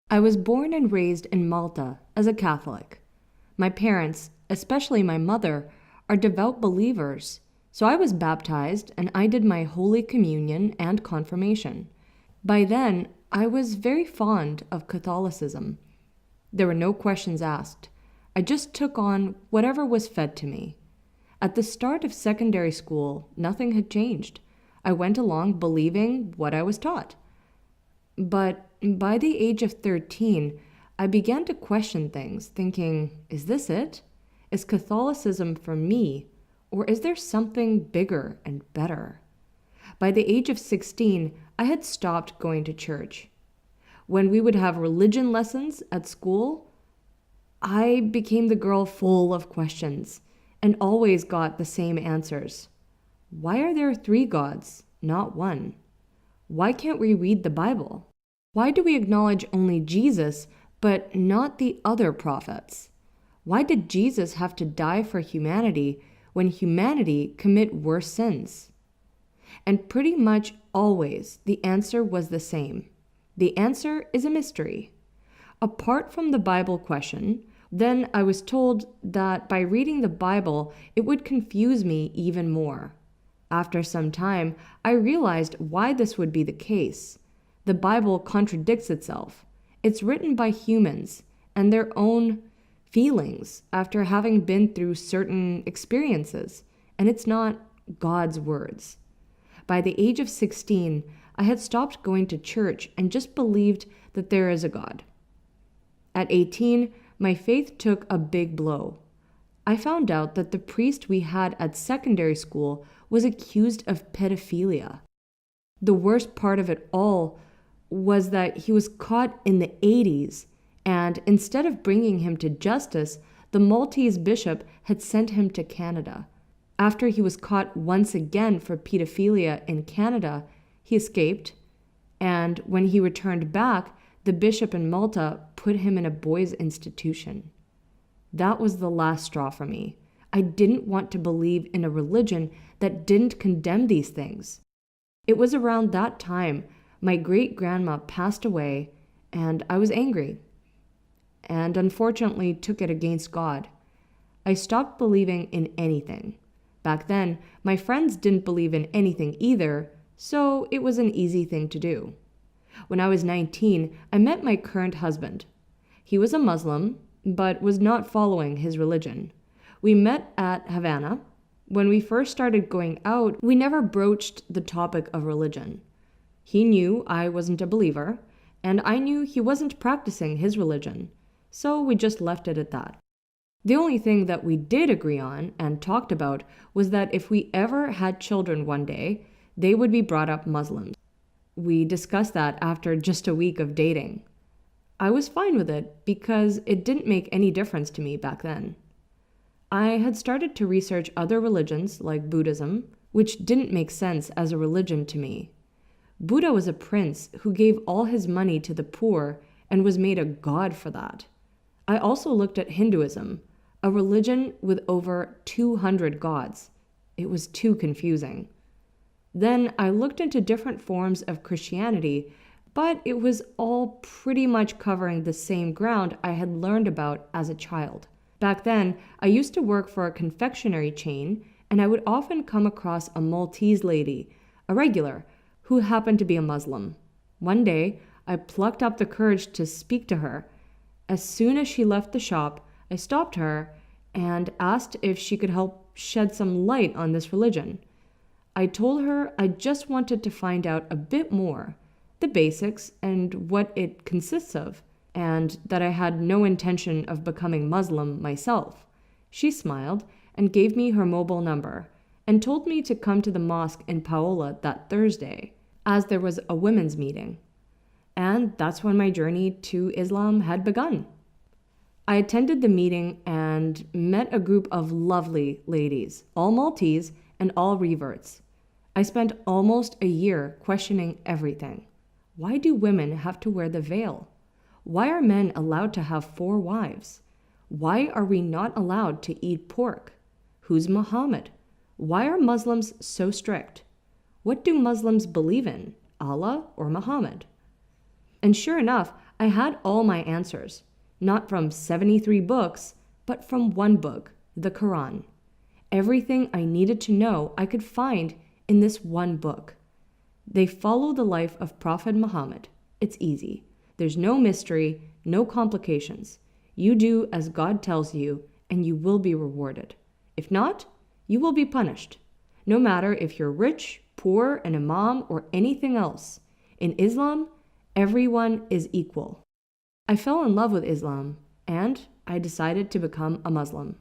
I was born and raised in Malta as a Catholic. My parents, especially my mother, are devout believers, so I was baptized and I did my Holy Communion and confirmation. By then, I was very fond of Catholicism. There were no questions asked. I just took on whatever was fed to me. At the start of secondary school, nothing had changed. I went along believing what I was taught. But by the age of 13, I began to question things, thinking, is this it? Is Catholicism for me, or is there something bigger and better? By the age of 16, I had stopped going to church. When we would have religion lessons at school, I became the girl full of questions and always got the same answers. Why are there three gods, not one? Why can't we read the Bible? Why do we acknowledge only Jesus, but not the other prophets? Why did Jesus have to die for humanity when humanity commit worse sins? And pretty much always the answer was the same. The answer is a mystery. Apart from the Bible question, then I was told that by reading the Bible, it would confuse me even more. After some time, I realized why this would be the case. The Bible contradicts itself. It's written by humans and their own feelings after having been through certain experiences, and it's not God's words. By the age of 16, I had stopped going to church and just believed that there is a God. At 18, my faith took a big blow. I found out that the priest we had at secondary school was accused of pedophilia. The worst part of it all was that he was caught in the 80s, and instead of bringing him to justice, the Maltese bishop had sent him to Canada. After he was caught once again for pedophilia in Canada, he escaped, and when he returned back, the bishop in Malta put him in a boys' institution. That was the last straw for me. I didn't want to believe in a religion that didn't condemn these things. It was around that time my great-grandma passed away, and I was angry, and unfortunately took it against God. I stopped believing in anything. Back then, my friends didn't believe in anything either, so it was an easy thing to do. When I was 19, I met my current husband. He was a Muslim, but was not following his religion. We met at Havana. When we first started going out, we never broached the topic of religion. He knew I wasn't a believer, and I knew he wasn't practicing his religion, so we just left it at that. The only thing that we did agree on and talked about was that if we ever had children one day, they would be brought up Muslims. We discussed that after just a week of dating. I was fine with it because it didn't make any difference to me back then. I had started to research other religions like Buddhism, which didn't make sense as a religion to me. Buddha was a prince who gave all his money to the poor and was made a god for that. I also looked at Hinduism, a religion with over 200 gods. It was too confusing. Then I looked into different forms of Christianity, but it was all pretty much covering the same ground I had learned about as a child. Back then, I used to work for a confectionery chain, and I would often come across a Maltese lady, a regular, who happened to be a Muslim. One day, I plucked up the courage to speak to her. As soon as she left the shop, I stopped her and asked if she could help shed some light on this religion. I told her I just wanted to find out a bit more, the basics and what it consists of, and that I had no intention of becoming Muslim myself. She smiled and gave me her mobile number and told me to come to the mosque in Paola that Thursday, as there was a women's meeting. And that's when my journey to Islam had begun. I attended the meeting and met a group of lovely ladies, all Maltese and all reverts. I spent almost a year questioning everything. Why do women have to wear the veil? Why are men allowed to have 4 wives? Why are we not allowed to eat pork? Who's Muhammad? Why are Muslims so strict? What do Muslims believe in, Allah or Muhammad? And sure enough, I had all my answers, not from 73 books, but from one book, the Qur'an. Everything I needed to know I could find in this one book. They follow the life of Prophet Muhammad. It's easy. There's no mystery, no complications. You do as God tells you, and you will be rewarded. If not, you will be punished. No matter if you're rich, poor, an imam, or anything else. In Islam, everyone is equal. I fell in love with Islam, and I decided to become a Muslim.